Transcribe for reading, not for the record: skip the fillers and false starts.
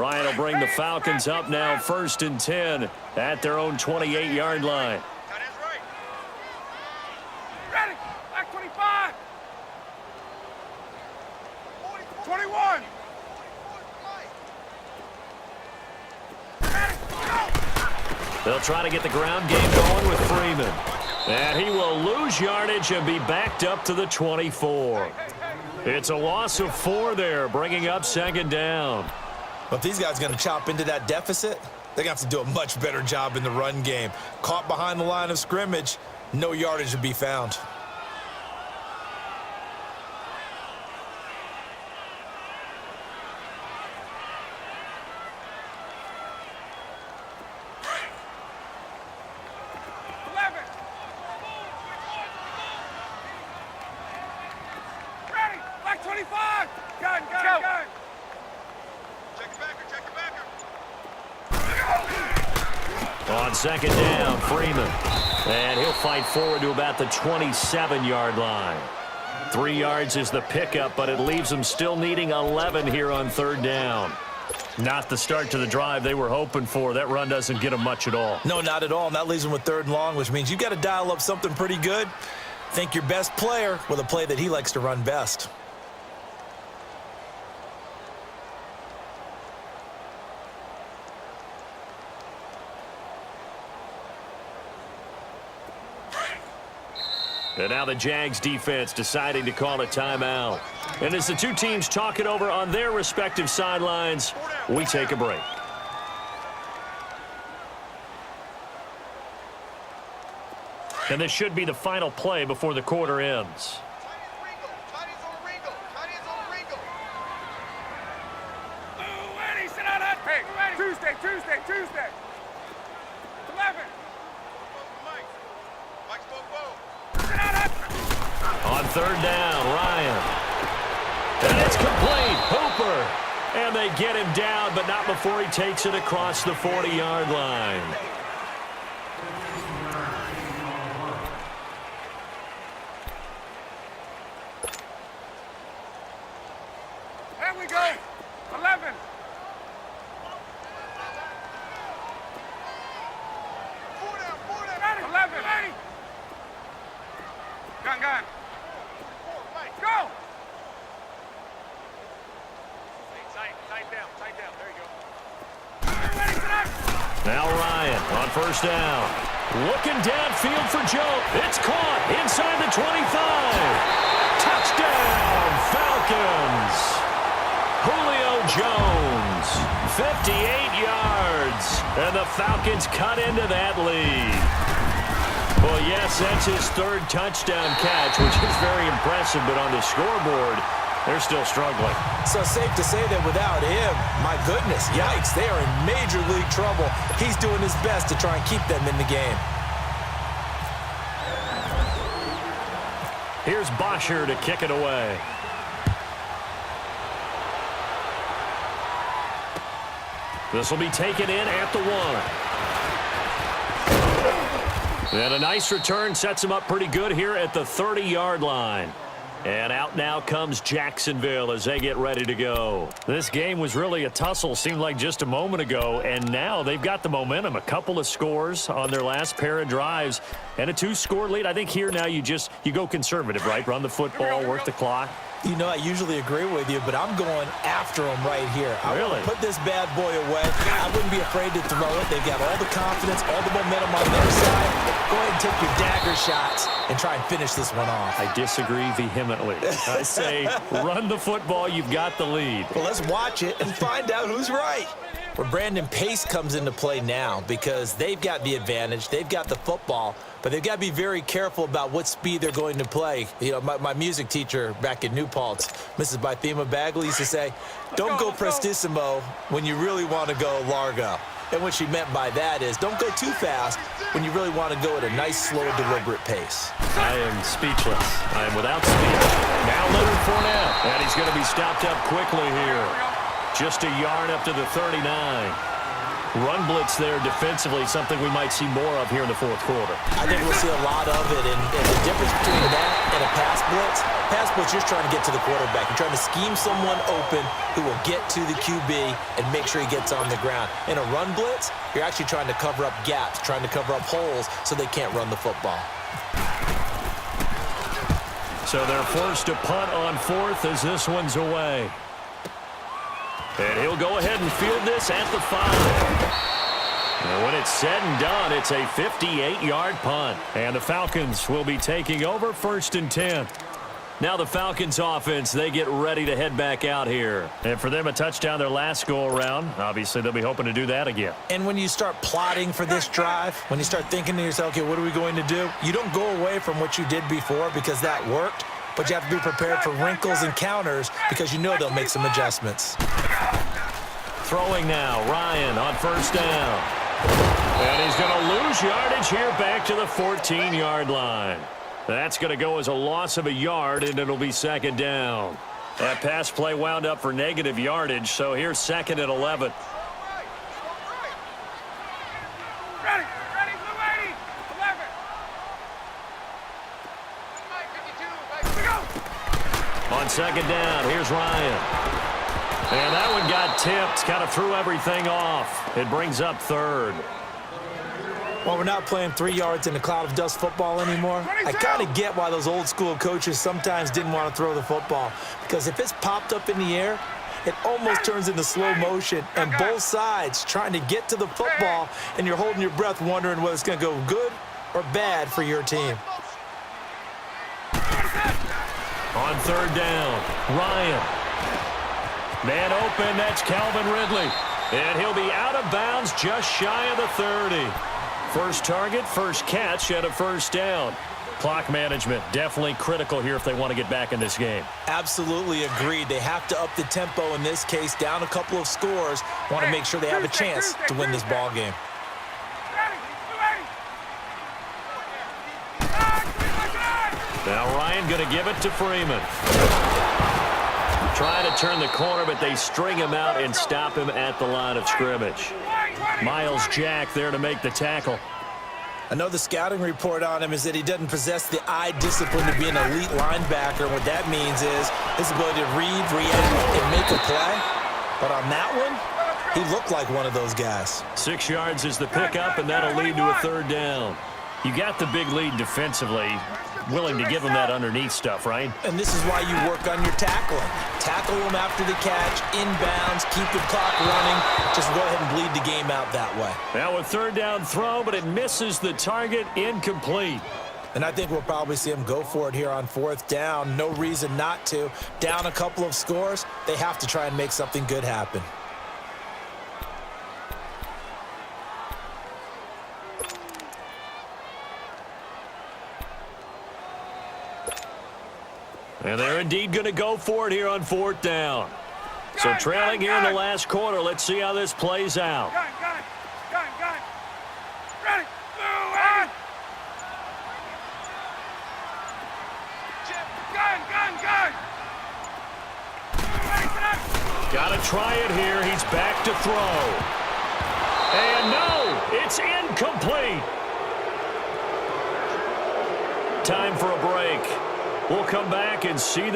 Ryan will bring the Falcons up now 1st and 10 at their own 28-yard line. Ready. Back 25. 21. They'll try to get the ground game going with Freeman. And he will lose yardage and be backed up to the 24. It's a loss of 4 there, bringing up 2nd down. But these guys are going to chop into that deficit. They're going to have to do a much better job in the run game. Caught behind the line of scrimmage, no yardage to be found. On 2nd down, Freeman. And he'll fight forward to about the 27-yard line. 3 yards is the pickup, but it leaves them still needing 11 here on 3rd down. Not the start to the drive they were hoping for. That run doesn't get them much at all. No, not at all. And that leaves them with 3rd and long, which means you've got to dial up something pretty good. Think your best player with a play that he likes to run best. And now the Jags defense deciding to call a timeout. And as the two teams talk it over on their respective sidelines, we take a break. And this should be the final play before the quarter ends. Tuesday. 11. On 3rd down, Ryan. And it's complete. Hooper. And they get him down, but not before he takes it across the 40-yard line. There we go. 11. Gun. Go! Tight down. There you go. Now Ryan on 1st down. Looking downfield for Joe. It's caught inside the 25. Touchdown, Falcons. Julio Jones, 58 yards. And the Falcons cut into that lead. Well, yes, that's his 3rd touchdown catch, which is very impressive, but on the scoreboard, they're still struggling. So safe to say that without him, my goodness, yikes, they are in major league trouble. He's doing his best to try and keep them in the game. Here's Bosher to kick it away. This will be taken in at the 1. And a nice return sets him up pretty good here at the 30-yard line. And out now comes Jacksonville as they get ready to go. This game was really a tussle, seemed like just a moment ago, and now they've got the momentum. A couple of scores on their last pair of drives and a 2-score lead. I think here now you go conservative, right? Run the football, work the clock. You know, I usually agree with you, but I'm going after him right here. I want to put this bad boy away. I wouldn't be afraid to throw it. They've got all the confidence, all the momentum on their side. Go ahead and take your dagger shots and try and finish this one off. I disagree vehemently. I say run the football. You've got the lead. Well, let's watch it and find out who's right. Where Brandon Pace comes into play now because they've got the advantage. They've got the football, but they've got to be very careful about what speed they're going to play. You know, my music teacher back in New Paltz, Mrs. Bythema Bagley, used to say, don't go prestissimo when you really want to go largo. And what she meant by that is don't go too fast when you really want to go at a nice, slow, deliberate pace. I am speechless. I am without speech. Now Leonard Fournette, and he's going to be stopped up quickly here. Just a yard up to the 39. Run blitz there defensively, something we might see more of here in the fourth quarter. I think we'll see a lot of it, and the difference between that and a pass blitz, you're just trying to get to the quarterback. You're trying to scheme someone open who will get to the QB and make sure he gets on the ground. In a run blitz, you're actually trying to cover up gaps, trying to cover up holes so they can't run the football. So they're forced to punt on fourth as this one's away. And he'll go ahead and field this at the 5. And when it's said and done, it's a 58-yard punt. And the Falcons will be taking over 1st and 10. Now the Falcons offense, they get ready to head back out here. And for them, a touchdown their last go-around. Obviously, they'll be hoping to do that again. And when you start plotting for this drive, when you start thinking to yourself, okay, what are we going to do? You don't go away from what you did before because that worked. But you have to be prepared for wrinkles and counters because you know they'll make some adjustments. Throwing now, Ryan on 1st down. And he's going to lose yardage here back to the 14-yard line. That's going to go as a loss of a yard, and it'll be 2nd down. That pass play wound up for negative yardage, so here's 2nd and 11. Ready, blue 80, 11. On 2nd down, here's Ryan. And that one got tipped, kind of threw everything off. It brings up 3rd. Well, we're not playing 3 yards in a cloud of dust football anymore. I kind of get why those old school coaches sometimes didn't want to throw the football. Because if it's popped up in the air, it almost turns into slow motion. And both sides trying to get to the football, and you're holding your breath wondering whether it's going to go good or bad for your team. On 3rd down, Ryan. Man open, that's Calvin Ridley. And he'll be out of bounds just shy of the 30. First target, first catch at a 1st down. Clock management definitely critical here if they want to get back in this game. Absolutely agreed. They have to up the tempo in this case, down a couple of scores. Want to make sure they have a chance to win this ball game. Now Ryan going to give it to Freeman. Trying to turn the corner, but they string him out and stop him at the line of scrimmage. Miles Jack there to make the tackle. I know the scouting report on him is that he doesn't possess the eye discipline to be an elite linebacker. What that means is his ability to read, react, and make a play. But on that one, he looked like one of those guys. 6 yards is the pickup, and that'll lead to a 3rd down. You got the big lead defensively. Willing to give him that underneath stuff, right? And this is why you work on your tackling. Tackle him after the catch, inbounds, keep the clock running. Just go ahead and bleed the game out that way. Now a 3rd down throw, but it misses the target, incomplete. And I think we'll probably see him go for it here on 4th down. No reason not to. Down a couple of scores, they have to try and make something good happen. And they're indeed going to go for it here on 4th down. So trailing here in the last quarter. Let's see how this plays out. Gun. Ready, blue 80. Gun. Got to try it here. He's back to throw. And no, it's incomplete. Time for a break. We'll come back and see that.